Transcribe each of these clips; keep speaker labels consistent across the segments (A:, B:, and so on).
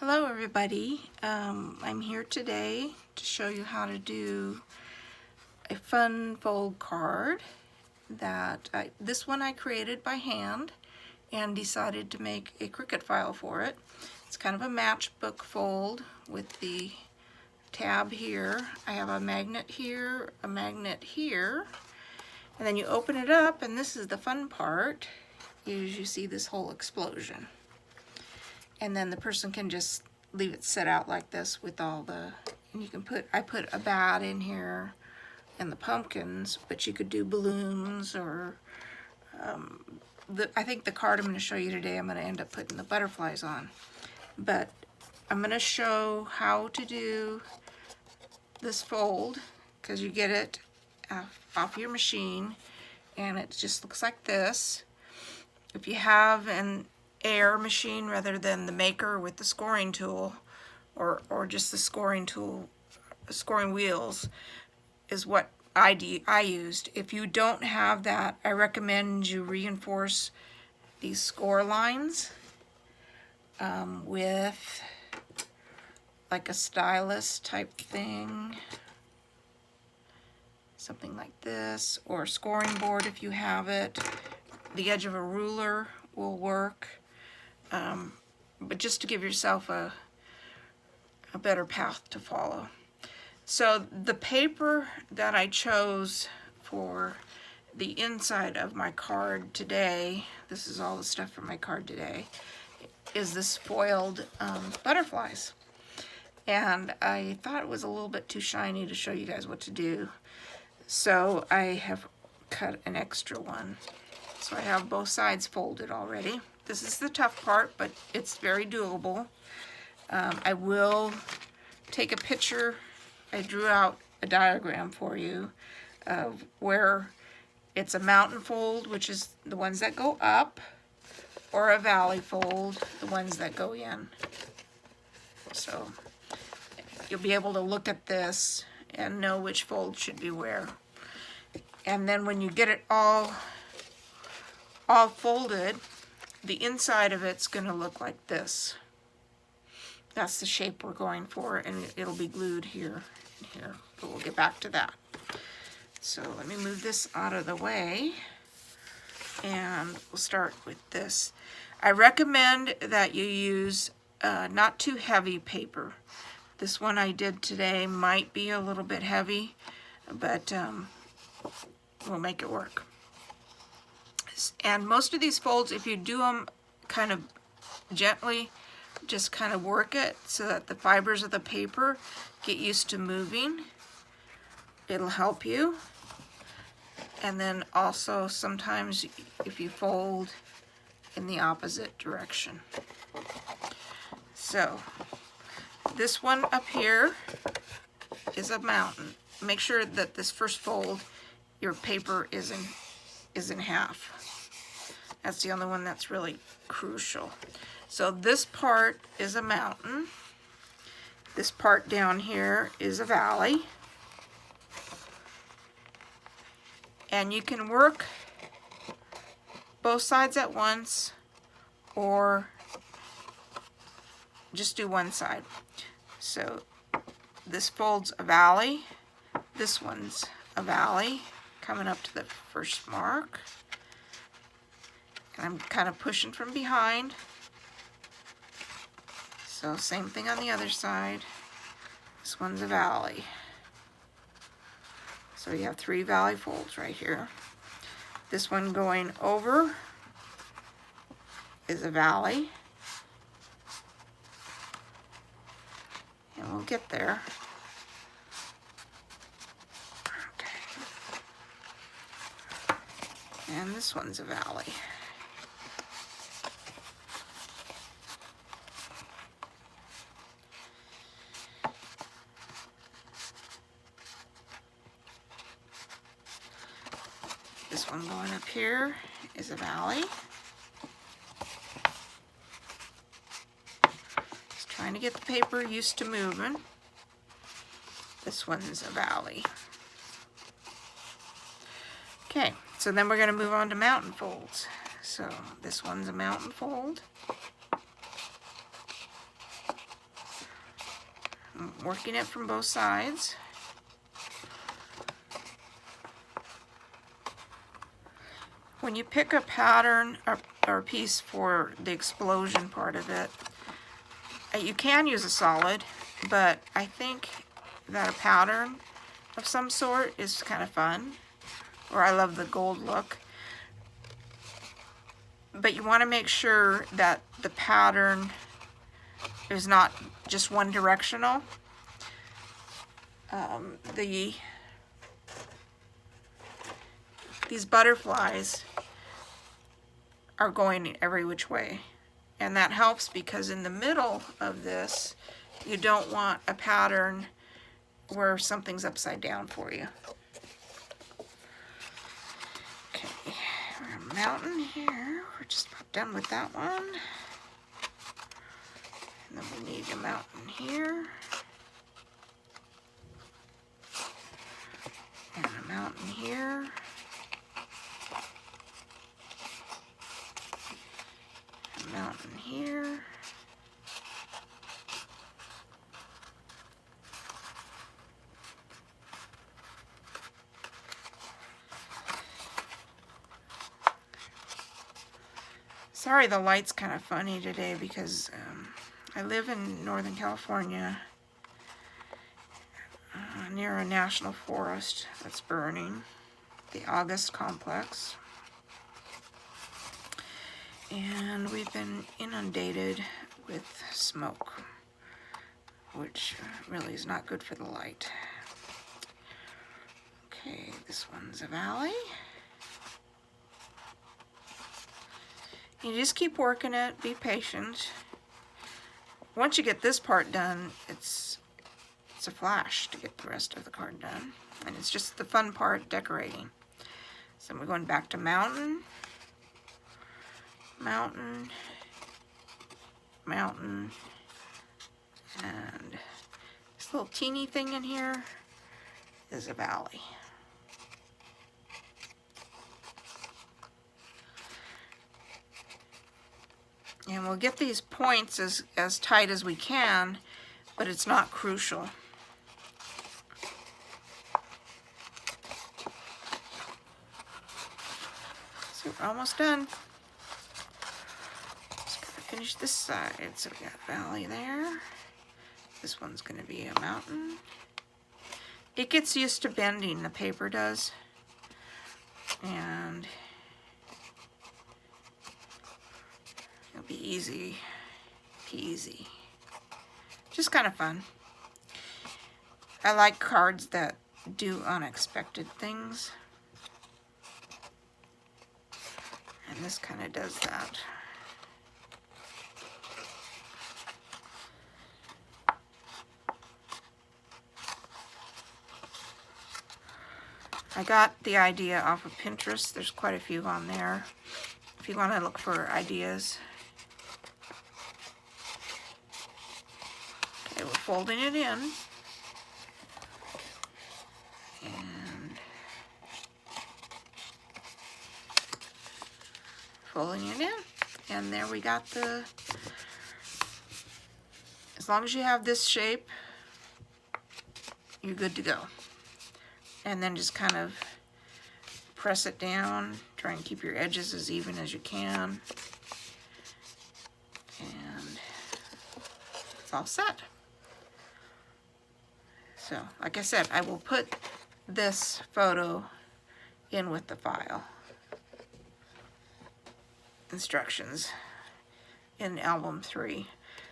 A: Hello everybody, I'm here today to show you how to do a fun fold card that this one I created by hand and decided to make a Cricut file for it. It's kind of a matchbook fold with the tab here. I have a magnet here, a magnet here, and then you open it up and this is the fun part, is you see this whole explosion. And then the person can just leave it set out like this with all the, and you can I put a bat in here and the pumpkins, but you could do balloons or, I think the card I'm going to show you today, I'm going to end up putting the butterflies on. But I'm going to show how to do this fold, because you get it off your machine, and it just looks like this. If you have an air machine rather than the maker with the scoring tool, or just the scoring tool, scoring wheels is what I used. If you don't have that, I recommend you reinforce these score lines with like a stylus type thing, something like this, or a scoring board if you have it. The edge of a ruler will work. But just to give yourself a better path to follow. So the paper that I chose for the inside of my card today, this is all the stuff for my card today, is this foiled butterflies. And I thought it was a little bit too shiny to show you guys what to do. So I have cut an extra one. So I have both sides folded already. This is the tough part, but it's very doable. I will take a picture. I drew out a diagram for you of where it's a mountain fold, which is the ones that go up, or a valley fold, the ones that go in. So you'll be able to look at this and know which fold should be where. And then when you get it all folded, the inside of it's going to look like this. That's the shape we're going for, and it'll be glued here and here, but we'll get back to that. So let me move this out of the way, and we'll start with this. I recommend that you use not too heavy paper. This one I did today might be a little bit heavy, but we'll make it work. And most of these folds, if you do them kind of gently, just kind of work it so that the fibers of the paper get used to moving, it'll help you. And then also sometimes if you fold in the opposite direction. So this one up here is a mountain. Make sure that this first fold, your paper is in half. That's the only one that's really crucial. So this part is a mountain. This part down here is a valley. And you can work both sides at once or just do one side. So this folds a valley. This one's a valley coming up to the first mark. And I'm kind of pushing from behind. So same thing on the other side. This one's a valley. So you have 3 valley folds right here. This one going over is a valley. And we'll get there. Okay. And this one's a valley. This one going up here is a valley. Just trying to get the paper used to moving. This one's a valley. Okay, so then we're going to move on to mountain folds. So this one's a mountain fold. working it from both sides. When you pick a pattern or a piece for the explosion part of it, you can use a solid, but I think that a pattern of some sort is kind of fun, or I love the gold look. But you want to make sure that the pattern is not just one directional. These butterflies are going every which way, and that helps because in the middle of this you don't want a pattern where something's upside down for you. Okay, we're a mountain here. We're just about done with that one. And then we need a mountain here. And a mountain here. A mountain here. Sorry, the light's kind of funny today because I live in Northern California near a national forest that's burning, the August complex. And we've been inundated with smoke, which really is not good for the light. Okay, this one's a valley. You just keep working it, be patient. Once you get this part done, it's a flash to get the rest of the card done. And it's just the fun part, decorating. So we're going back to mountain, mountain, mountain, and this little teeny thing in here is a valley. And we'll get these points as tight as we can, but it's not crucial. So we're almost done. Just gotta finish this side. So we got a valley there. This one's gonna be a mountain. It gets used to bending, the paper does. And it'll be easy peasy. Just kind of fun. I like cards that do unexpected things. And this kind of does that. I got the idea off of Pinterest. There's quite a few on there if you want to look for ideas. Okay, we're folding it in. And folding it in. And there we got the, as long as you have this shape, you're good to go. And then just kind of press it down. Try and keep your edges as even as you can. And it's all set. So, like I said, I will put this photo in with the file instructions in album 3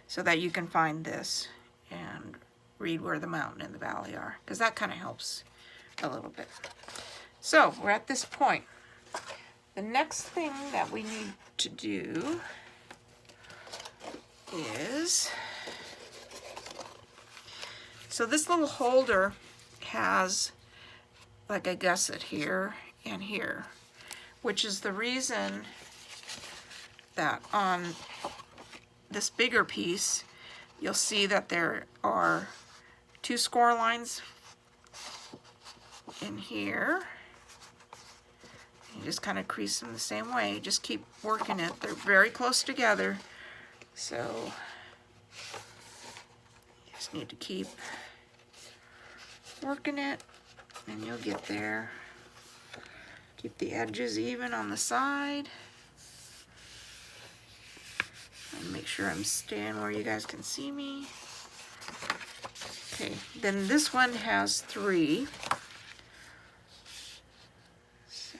A: so that you can find this and read where the mountain and the valley are, because that kind of helps a little bit. So we're at this point. The next thing that we need to do is, so this little holder has like a gusset here and here, which is the reason that on this bigger piece you'll see that there are 2 score lines in here. You just kind of crease them the same way. Just keep working it. They're very close together. So just just need to keep working it and you'll get there. Keep the edges even on the side. And make sure I'm staying where you guys can see me. Okay, then this one has 3. So,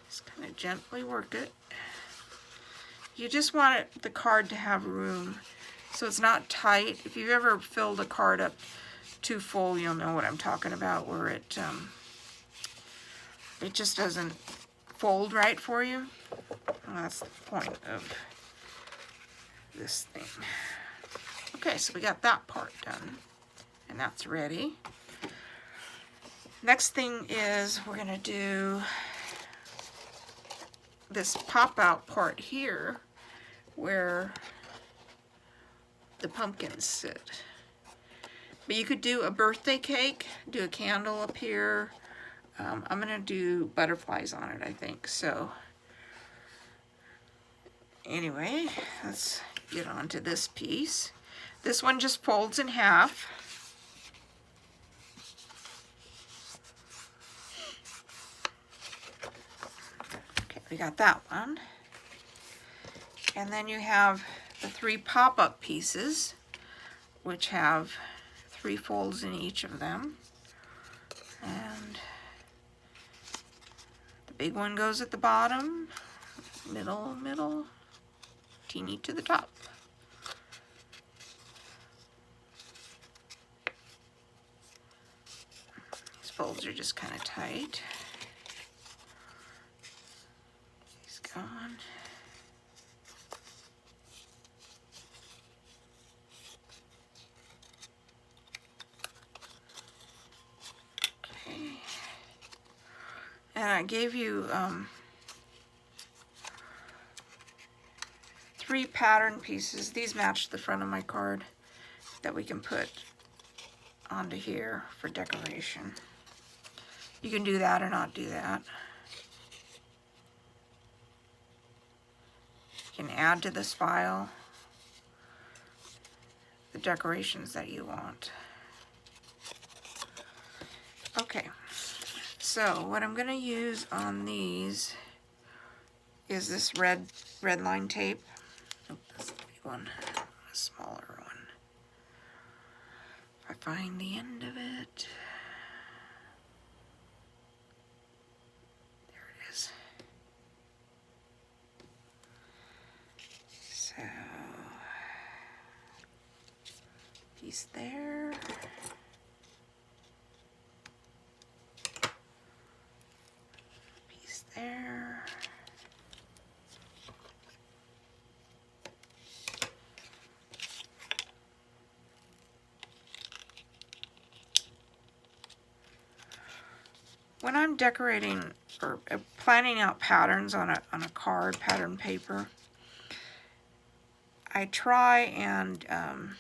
A: just kind of gently work it. You just want the card to have room so it's not tight. If you've ever filled a card up too full, you'll know what I'm talking about, where it just doesn't fold right for you. Well, that's the point of this thing. Okay, so we got that part done, and that's ready. Next thing is we're gonna do this pop-out part here where the pumpkins sit. But you could do a birthday cake, do a candle up here. I'm gonna do butterflies on it, I think. So anyway, let's get on to this piece. This one just folds in half. Okay, we got that one. And then you have the 3 pop-up pieces, which have 3 folds in each of them. And the big one goes at the bottom, middle, teeny to the top. These folds are just kind of tight. He's gone. And I gave you 3 pattern pieces. These match the front of my card that we can put onto here for decoration. You can do that or not do that. You can add to this file the decorations that you want. Okay. So what I'm going to use on these is this red line tape. Oh, that's the big one, a smaller one. If I find the end of it. There it is. So, piece there. There. When I'm decorating or planning out patterns on a card, pattern paper, I try and I'm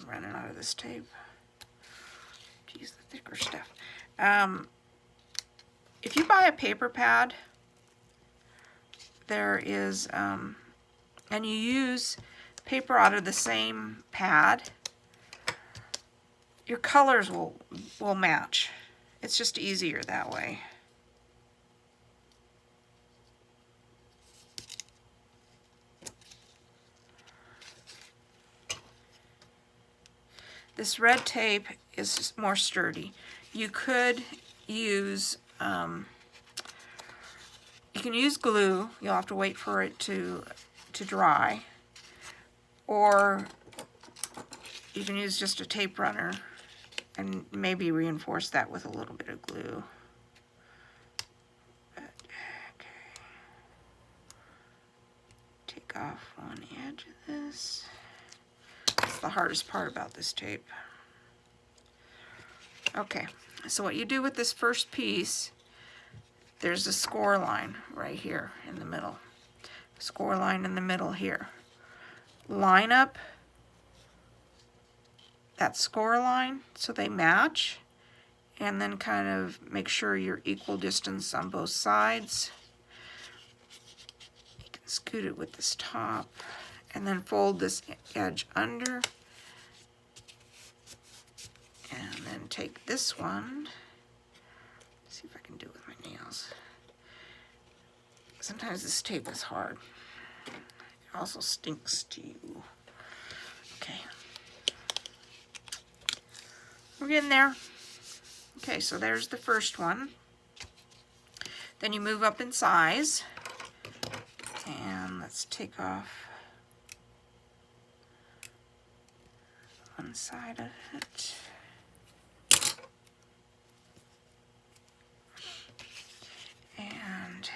A: running out of this tape. Use the thicker stuff. If you buy a paper pad, there is, and you use paper out of the same pad, your colors will match. It's just easier that way. This red tape is more sturdy. You could use you can use glue. You'll have to wait for it to dry, or you can use just a tape runner and maybe reinforce that with a little bit of glue. But, okay. Take off one edge of this. That's the hardest part about this tape. Okay, so what you do with this first piece, there's a score line right here in the middle. Score line in the middle here. Line up that score line so they match, and then kind of make sure you're equal distance on both sides. You can scoot it with this top, and then fold this edge under, and then take this one. See if I can do it with my nails. Sometimes this tape is hard. It also stinks to you. Okay. We're getting there. Okay, so there's the first one. Then you move up in size. And let's take off one side of it. And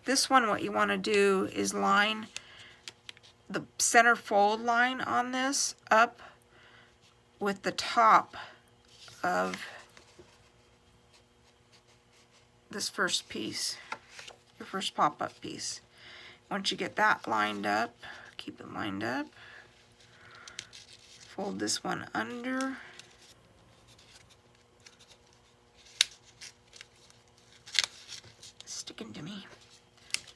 A: this one, what you want to do is line the center fold line on this up with the top of this first piece, your first pop-up piece. Once you get that lined up, keep it lined up, fold this one under, sticking to me,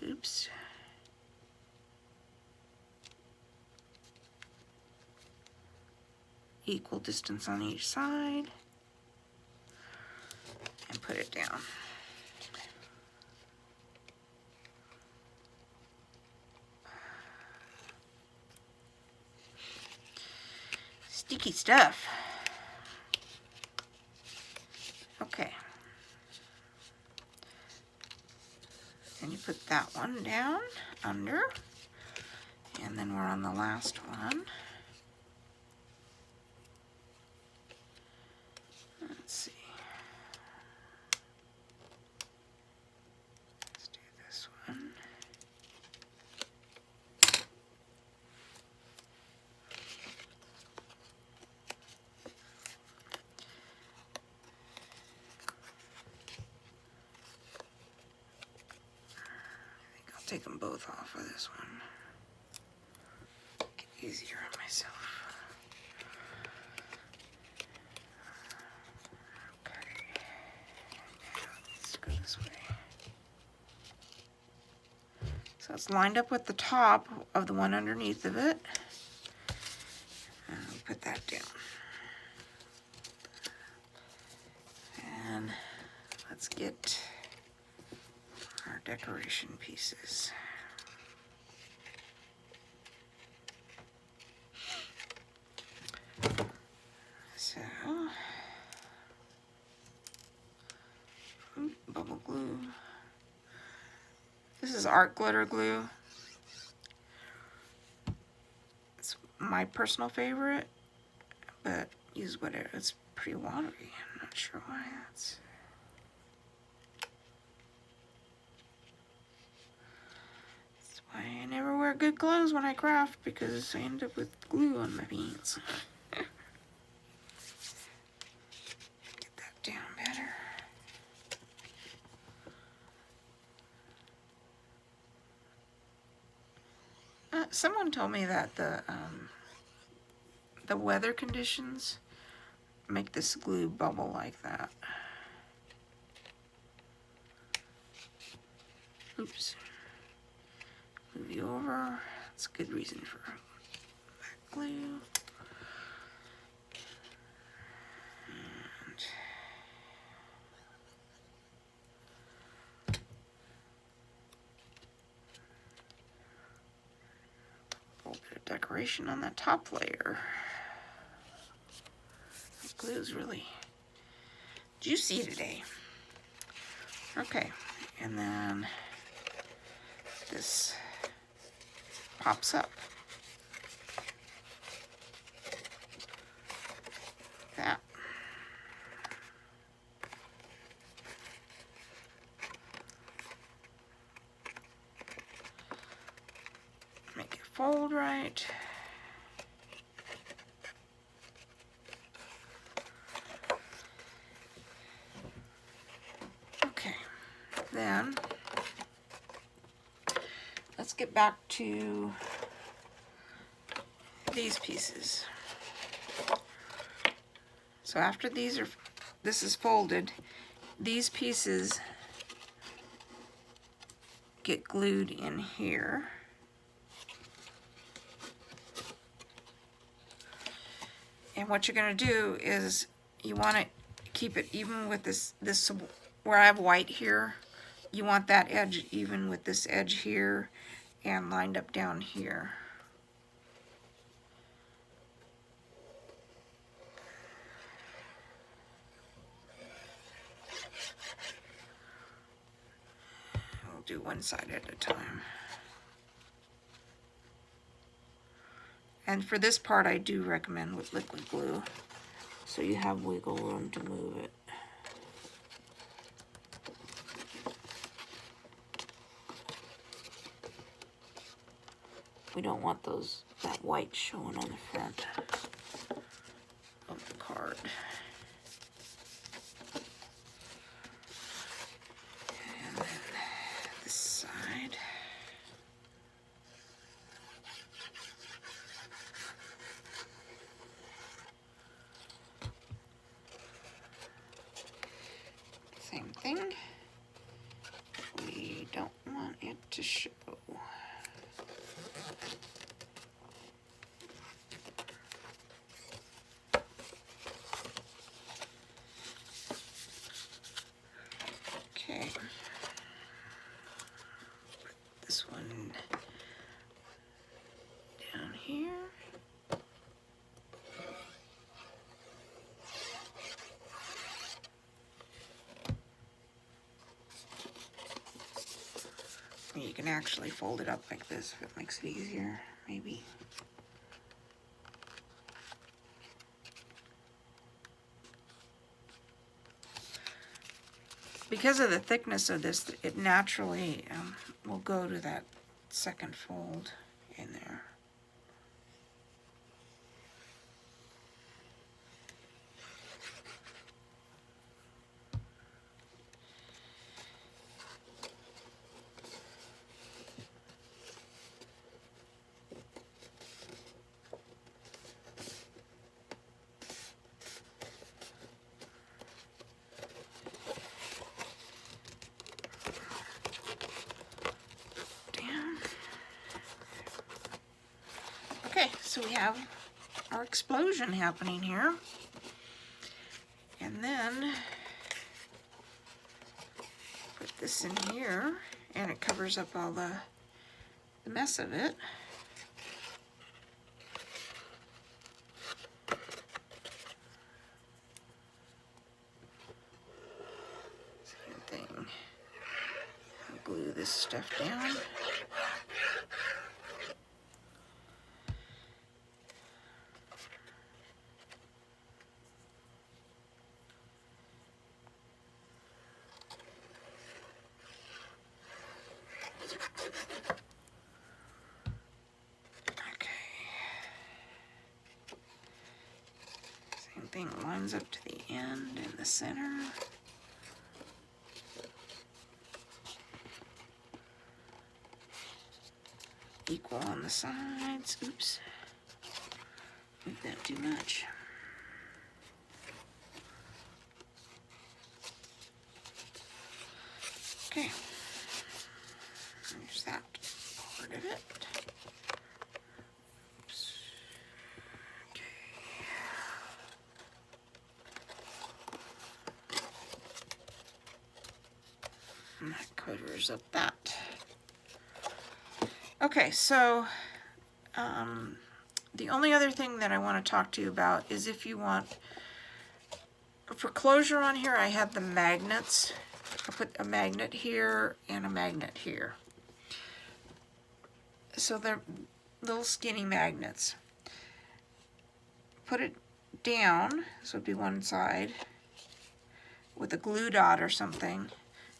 A: oops. Equal distance on each side, and put it down. Sticky stuff. Okay. Then you put that one down under, and then we're on the last one. Let's see. Let's do this one. Take them both off of this one. Make it easier on myself. Okay. Now let's go this way. So it's lined up with the top of the one underneath of it. And I'll put that down. And let's get our decoration pieces. So, bubble glue. This is art glitter glue. It's my personal favorite, but use whatever. It's pretty watery. I'm not sure why that's. I never wear good clothes when I craft because I end up with glue on my pants. Get that down better. Someone told me that the weather conditions make this glue bubble like that. Oops. Move you over. That's a good reason for that glue. And a little bit of decoration on that top layer. That glue is really juicy today. Okay, and then this pops up. That. Make it fold right. Okay, then let's get back to these pieces. So after these are this is folded, these pieces get glued in here. And what you're going to do is you want to keep it even with this where I have white here. You want that edge even with this edge here and lined up down here. We'll do one side at a time. And for this part, I do recommend with liquid glue, so you have wiggle room to move it. We don't want that white showing on the front of the card. And then this side. Same thing. We don't want it to show. Okay. Put this one down here. You can actually fold it up like this if it makes it easier, maybe. Because of the thickness of this, it naturally will go to that second fold in there. Okay, so we have our explosion happening here. And then put this in here, and it covers up all the mess of it. Same thing. I'll glue this stuff down. Thing lines up to the end in the center. Equal on the sides. Oops. Moved that too much. Okay. There's that part of it. And that covers up that. Okay, so the only other thing that I want to talk to you about is if you want, for closure on here, I have the magnets. I put a magnet here and a magnet here. So they're little skinny magnets. Put it down, this would be one side, with a glue dot or something.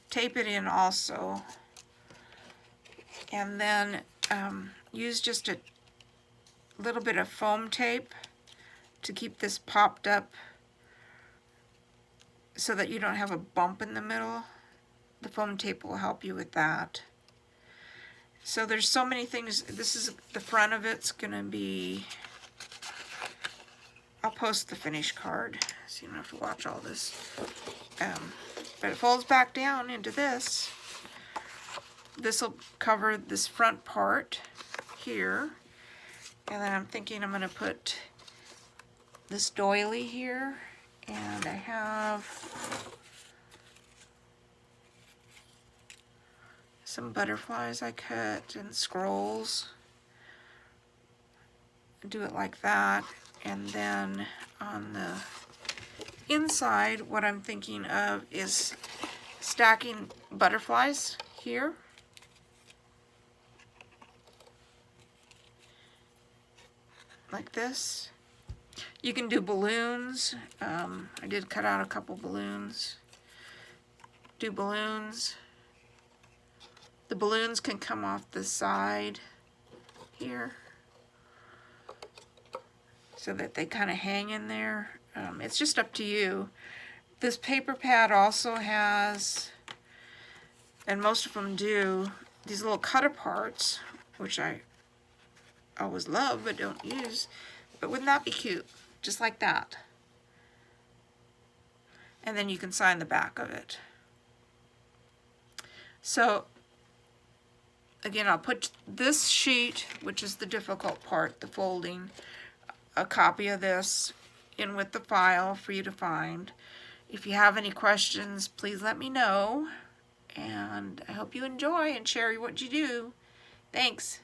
A: Tape it in also, and then use just a little bit of foam tape to keep this popped up so that you don't have a bump in the middle. The foam tape will help you with that. So there's so many things. This is the front of it's going to be I'll post the finished card so you don't have to watch all this. But it folds back down into this. This will cover this front part here. And then I'm thinking I'm going to put this doily here. And I have some butterflies I cut and scrolls. Do it like that. And then on the inside, what I'm thinking of is stacking butterflies here. Like this. You can do balloons. I did cut out a couple balloons. Do balloons. The balloons can come off the side here so that they kind of hang in there. It's just up to you. This paper pad also has, and most of them do, these little cut aparts, which I always love but don't use. But wouldn't that be cute? Just like that. And then you can sign the back of it. So again, I'll put this sheet, which is the difficult part, the folding, a copy of this in with the file for you to find. If you have any questions, please let me know. And I hope you enjoy and share what you do. Thanks.